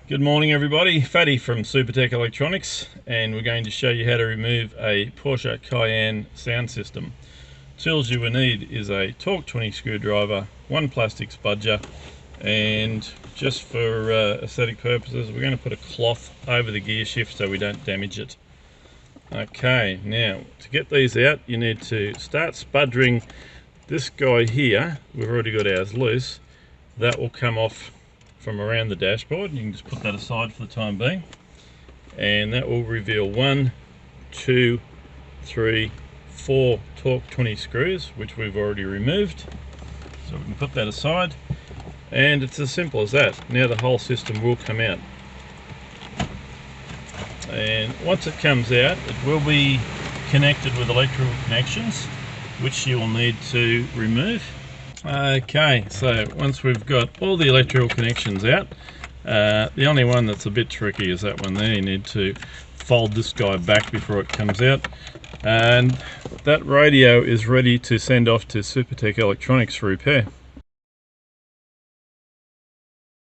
Good morning everybody, Fatty from Supertech Electronics, and we're going to show you how to remove a Porsche Cayenne sound system. Tools you will need is a torque 20 screwdriver, one plastic spudger, and just for aesthetic purposes we're going to put a cloth over the gear shift so we don't damage it. Okay, now to get these out you need to start spuddering this guy here. We've already got ours loose. That will come off from around the dashboard. You can just put that aside for the time being, and that will reveal 1, 2, 3, 4 torque 20 screws, which we've already removed, so we can put that aside, and it's as simple as that. Now the whole system will come out, and once it comes out it will be connected with electrical connections, which you will need to remove. Okay, so once we've got all the electrical connections out, the only one that's a bit tricky is that one there. You need to fold this guy back before it comes out, and that radio is ready to send off to Supertech Electronics for repair.